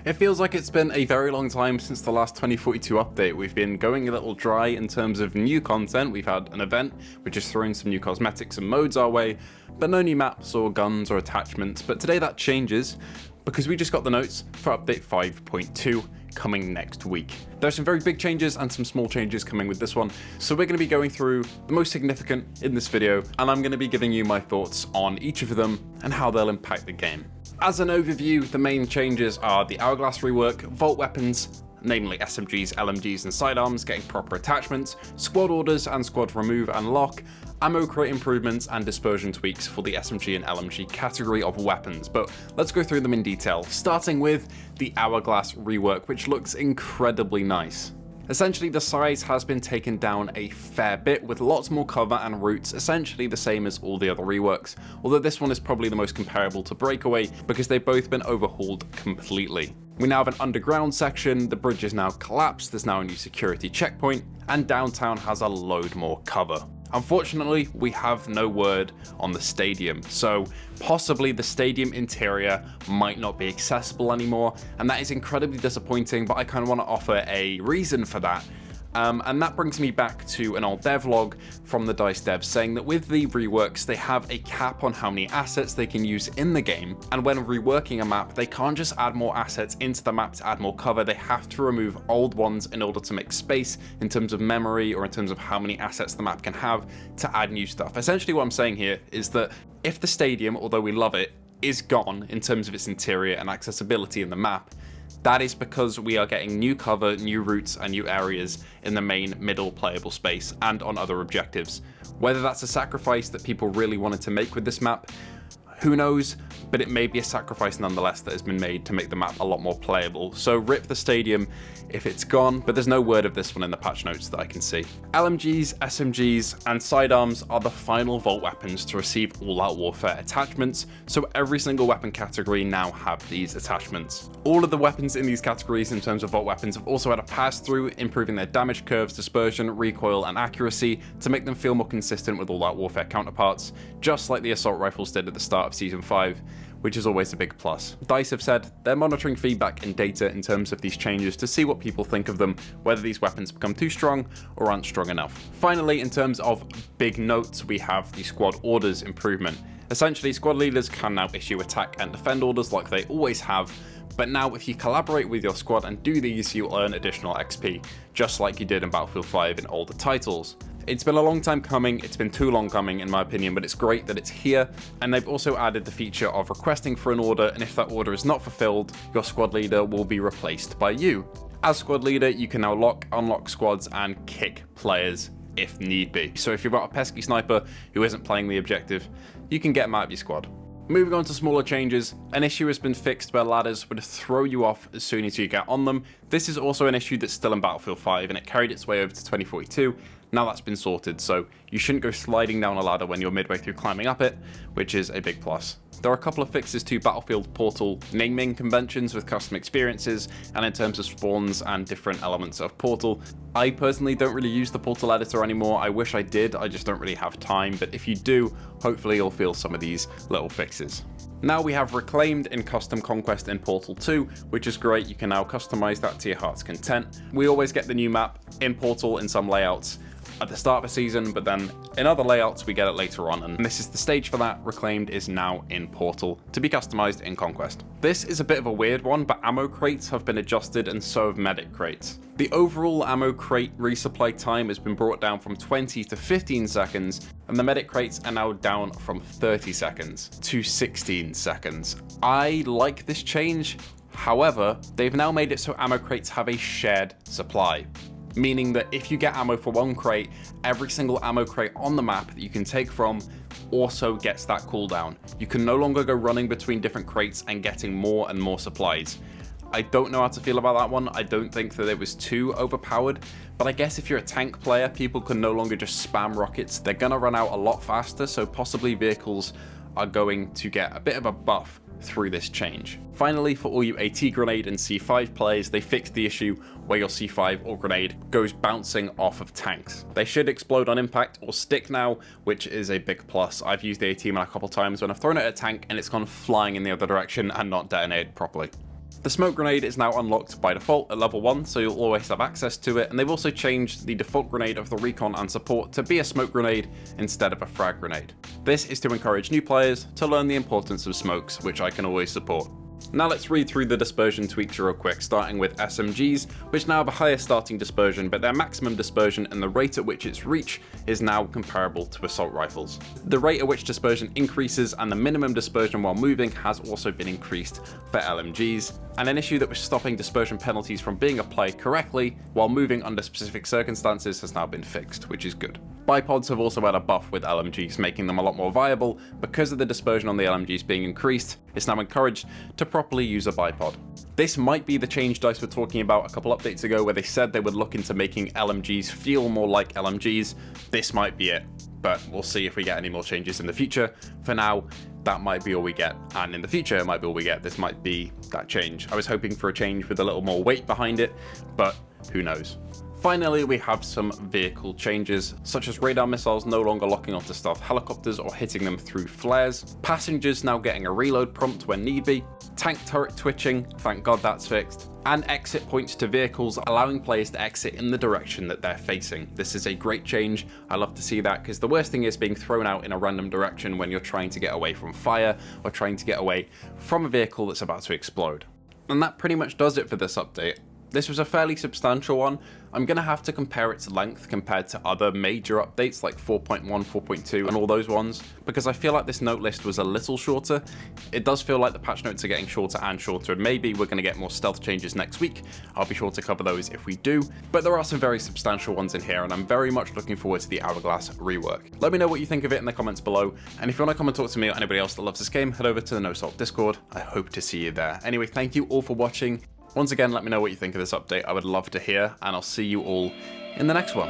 It feels like it's been a very long time since the last 2042 update. We've been going a little dry in terms of new content. We've had an event which is throwing some new cosmetics and modes our way, but no new maps or guns or attachments. But today that changes because we just got the notes for update 5.2 coming next week. There are some very big changes and some small changes coming with this one, so we're going to be going through the most significant in this video, and I'm going to be giving you my thoughts on each of them and how they'll impact the game. As an overview, the main changes are the Hourglass Rework, Vault weapons, namely SMGs, LMGs and sidearms getting proper attachments, squad orders and squad remove and lock, ammo crate improvements and dispersion tweaks for the SMG and LMG category of weapons. But let's go through them in detail, starting with the Hourglass Rework, which looks incredibly nice. Essentially, the size has been taken down a fair bit, with lots more cover and routes, essentially the same as all the other reworks, although this one is probably the most comparable to Breakaway because they've both been overhauled completely. We now have an underground section, the bridge is now collapsed, there's now a new security checkpoint, and downtown has a load more cover. Unfortunately, we have no word on the stadium, so possibly the stadium interior might not be accessible anymore, and that is incredibly disappointing, but I kind of want to offer a reason for that. And that brings me back to an old devlog from the DICE devs saying that with the reworks, they have a cap on how many assets they can use in the game, and when reworking a map, they can't just add more assets into the map to add more cover, they have to remove old ones in order to make space in terms of memory or in terms of how many assets the map can have to add new stuff. Essentially what I'm saying here is that if the stadium, although we love it, is gone in terms of its interior and accessibility in the map, that is because we are getting new cover, new routes, and new areas in the main middle playable space and on other objectives. Whether that's a sacrifice that people really wanted to make with this map, who knows, but it may be a sacrifice nonetheless that has been made to make the map a lot more playable. So rip the stadium if it's gone, but there's no word of this one in the patch notes that I can see. LMGs, SMGs, and sidearms are the final Vault weapons to receive all-out warfare attachments, so every single weapon category now have these attachments. All of the weapons in these categories in terms of Vault weapons have also had a pass-through, improving their damage curves, dispersion, recoil, and accuracy to make them feel more consistent with all-out warfare counterparts, just like the assault rifles did at the start of Season 5, which is always a big plus. DICE have said they're monitoring feedback and data in terms of these changes to see what people think of them, whether these weapons become too strong or aren't strong enough. Finally, in terms of big notes, we have the squad orders improvement. Essentially, squad leaders can now issue attack and defend orders like they always have, but now if you collaborate with your squad and do these, you'll earn additional XP, just like you did in Battlefield 5 in older titles. It's been a long time coming, it's been too long coming in my opinion, but it's great that it's here, and they've also added the feature of requesting for an order, and if that order is not fulfilled, your squad leader will be replaced by you. As squad leader, you can now lock, unlock squads, and kick players if need be. So if you've got a pesky sniper who isn't playing the objective, you can get them out of your squad. Moving on to smaller changes, an issue has been fixed where ladders would throw you off as soon as you get on them. This is also an issue that's still in Battlefield 5 and it carried its way over to 2042. Now that's been sorted, so you shouldn't go sliding down a ladder when you're midway through climbing up it, which is a big plus. There are a couple of fixes to Battlefield Portal naming conventions with custom experiences, and in terms of spawns and different elements of Portal. I personally don't really use the Portal editor anymore. I wish I did, I just don't really have time, but if you do, hopefully you'll feel some of these little fixes. Now we have Reclaimed in Custom Conquest in Portal 2, which is great. You can now customize that to your heart's content. We always get the new map in Portal in some layouts at the start of a season, but then in other layouts we get it later on, and this is the stage for that. Reclaimed is now in Portal to be customized in Conquest. This is a bit of a weird one, but ammo crates have been adjusted and so have medic crates. The overall ammo crate resupply time has been brought down from 20 to 15 seconds, and the medic crates are now down from 30 seconds to 16 seconds. I like this change, however, they've now made it so ammo crates have a shared supply. Meaning that if you get ammo for one crate, every single ammo crate on the map that you can take from also gets that cooldown. You can no longer go running between different crates and getting more and more supplies. I don't know how to feel about that one. I don't think that it was too overpowered, but I guess if you're a tank player, people can no longer just spam rockets. They're gonna run out a lot faster, so possibly vehicles are going to get a bit of a buff through this change. Finally, for all you AT grenade and C5 players, they fixed the issue where your C5 or grenade goes bouncing off of tanks. They should explode on impact or stick now, which is a big plus. I've used the AT man a couple times when I've thrown it at a tank and it's gone flying in the other direction and not detonated properly. The smoke grenade is now unlocked by default at level 1, so you'll always have access to it, and they've also changed the default grenade of the recon and support to be a smoke grenade instead of a frag grenade. This is to encourage new players to learn the importance of smokes, which I can always support. Now let's read through the dispersion tweaks real quick, starting with SMGs, which now have a higher starting dispersion, but their maximum dispersion and the rate at which its reach is now comparable to assault rifles. The rate at which dispersion increases and the minimum dispersion while moving has also been increased for LMGs, and an issue that was stopping dispersion penalties from being applied correctly while moving under specific circumstances has now been fixed, which is good. Bipods have also had a buff with LMGs, making them a lot more viable. Because of the dispersion on the LMGs being increased, it's now encouraged to properly use a bipod. This might be the change DICE were talking about a couple updates ago, where they said they would look into making LMGs feel more like LMGs. This might be it, but we'll see if we get any more changes in the future. For now, that might be all we get, and in the future it might be all we get. This might be that change. I was hoping for a change with a little more weight behind it, but who knows. Finally, we have some vehicle changes, such as radar missiles no longer locking onto stealth helicopters or hitting them through flares, passengers now getting a reload prompt when need be, tank turret twitching, thank god that's fixed, and exit points to vehicles, allowing players to exit in the direction that they're facing. This is a great change. I love to see that, because the worst thing is being thrown out in a random direction when you're trying to get away from fire or trying to get away from a vehicle that's about to explode. And that pretty much does it for this update. This was a fairly substantial one. I'm going to have to compare its length compared to other major updates like 4.1, 4.2 and all those ones, because I feel like this note list was a little shorter. It does feel like the patch notes are getting shorter and shorter, and maybe we're going to get more stealth changes next week. I'll be sure to cover those if we do, but there are some very substantial ones in here, and I'm very much looking forward to the Hourglass rework. Let me know what you think of it in the comments below, and if you want to come and talk to me or anybody else that loves this game, head over to the No Salt Discord. I hope to see you there. Anyway, thank you all for watching. Once again, let me know what you think of this update. I would love to hear, and I'll see you all in the next one.